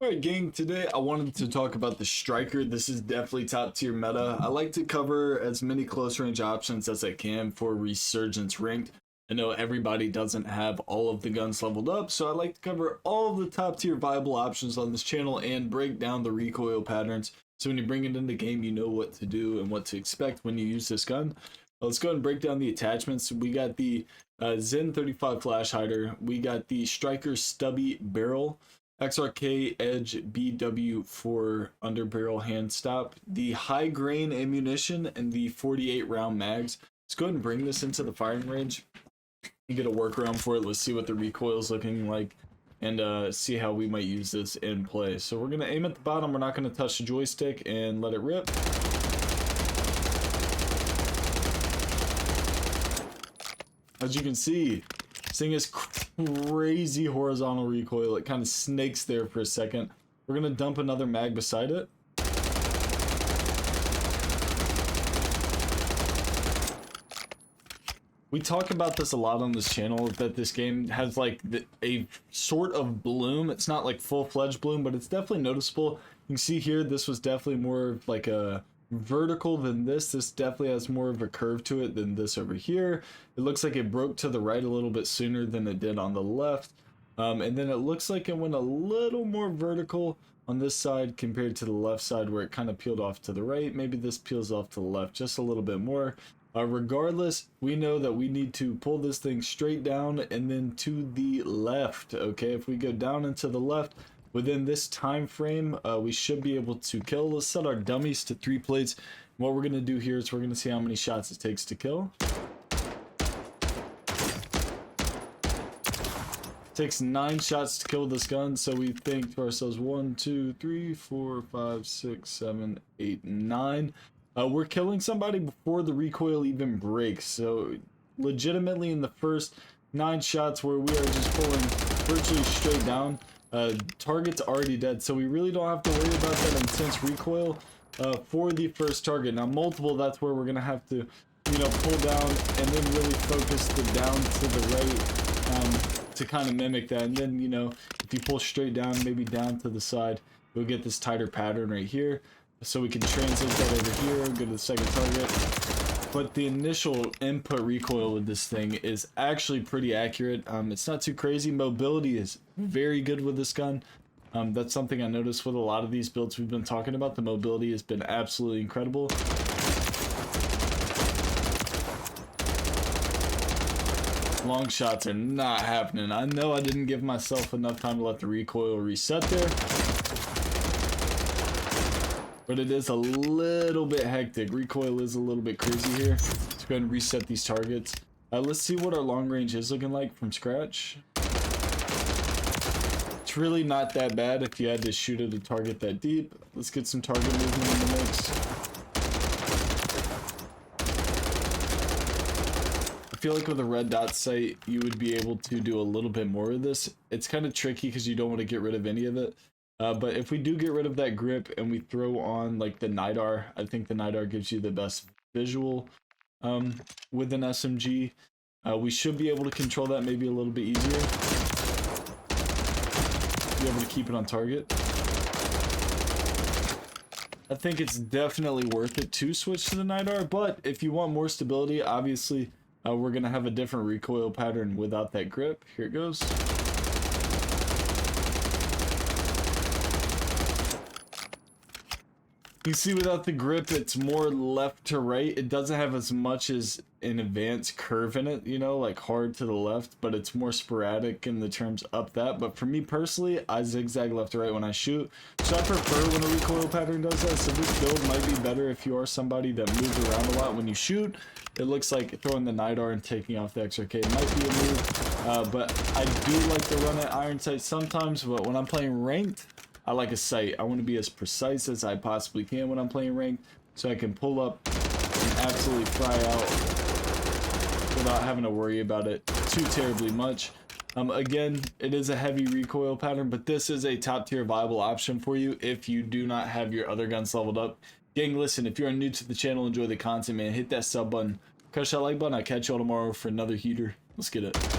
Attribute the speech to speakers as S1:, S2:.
S1: Alright gang, today I wanted to talk about the Striker. This is definitely top tier meta. I like to cover as many close range options as I can for Resurgence ranked. I know everybody doesn't have all of the guns leveled up, so I like to cover all of the top tier viable options on this channel and break down the recoil patterns. So when you bring it into game, you know what to do and what to expect when you use this gun. Let's go ahead and break down the attachments. We got the Zen 35 flash hider. We got the Striker stubby barrel. XRK Edge BW4 underbarrel hand stop, the high grain ammunition, and the 48 round mags. Let's go ahead and bring this into the firing range. You get a workaround for it. Let's see what the recoil is looking like and see how we might use this in play. So we're going to aim at the bottom. We're not going to touch the joystick and let it rip. As you can see, this thing is crazy horizontal recoil. It kind of snakes there for a second. We're going to dump another mag beside it. We talk about this a lot on this channel, that this game has like a sort of bloom. It's not like full-fledged bloom, but it's definitely noticeable. You can see here, this was definitely more like a vertical than this. This definitely has more of a curve to it than this over here. It looks like it broke to the right a little bit sooner than it did on the left, and then it looks like it went a little more vertical on this side compared to the left side, where it kind of peeled off to the right. Maybe this peels off to the left just a little bit more. Regardless, we know that we need to pull this thing straight down and then to the left. Okay, if we go down and to the left within this time frame, we should be able to kill. Let's set our dummies to 3 plates. What we're going to do here is we're going to see how many shots it takes to kill. It takes 9 shots to kill this gun, so we think to ourselves 1, 2, 3, 4, 5, 6, 7, 8, 9. We're killing somebody before the recoil even breaks, so legitimately in the first 9 shots where we are just pulling virtually straight down, target's already dead, so we really don't have to worry about that intense recoil for the first target. Now multiple, that's where we're gonna have to, you know, pull down and then really focus the down to the right to kind of mimic that. And then, you know, if you pull straight down, maybe down to the side, you'll get this tighter pattern right here. So we can translate that over here, go to the second target. But the initial input recoil with this thing is actually pretty accurate. It's not too crazy. Mobility is very good with this gun. That's something I noticed with a lot of these builds we've been talking about. The mobility has been absolutely incredible. Long shots are not happening. I know I didn't give myself enough time to let the recoil reset there, but it is a little bit hectic. Recoil is a little bit crazy here. Let's go ahead and reset these targets. Let's see what our long range is looking like from scratch. It's really not that bad if you had to shoot at a target that deep. Let's get some target movement in the mix. I feel like with a red dot sight, you would be able to do a little bit more of this. It's kind of tricky because you don't want to get rid of any of it. But if we do get rid of that grip and we throw on like the NIDAR, I think the NIDAR gives you the best visual with an SMG. We should be able to control that maybe a little bit easier. Be able to keep it on target. I think it's definitely worth it to switch to the NIDAR, but if you want more stability, obviously we're going to have a different recoil pattern without that grip. Here it goes. You see without the grip, it's more left to right. It doesn't have as much as an advanced curve in it, you know, like hard to the left, but it's more sporadic in the terms up that. But for me personally, I zigzag left to right when I shoot, so I prefer when a recoil pattern does that. So this build might be better if you are somebody that moves around a lot when you shoot. It looks like throwing the NIDAR and taking off the XRK might be a move, but I do like to run at iron sight sometimes. But when I'm playing ranked, I like a sight. I want to be as precise as I possibly can when I'm playing ranked, so I can pull up and absolutely fry out without having to worry about it too terribly much. Again, it is a heavy recoil pattern, but this is a top tier viable option for you if you do not have your other guns leveled up. Gang, listen, if you're new to the channel, enjoy the content, man, hit that sub button, crush that like button. I'll catch y'all tomorrow for another heater. Let's get it.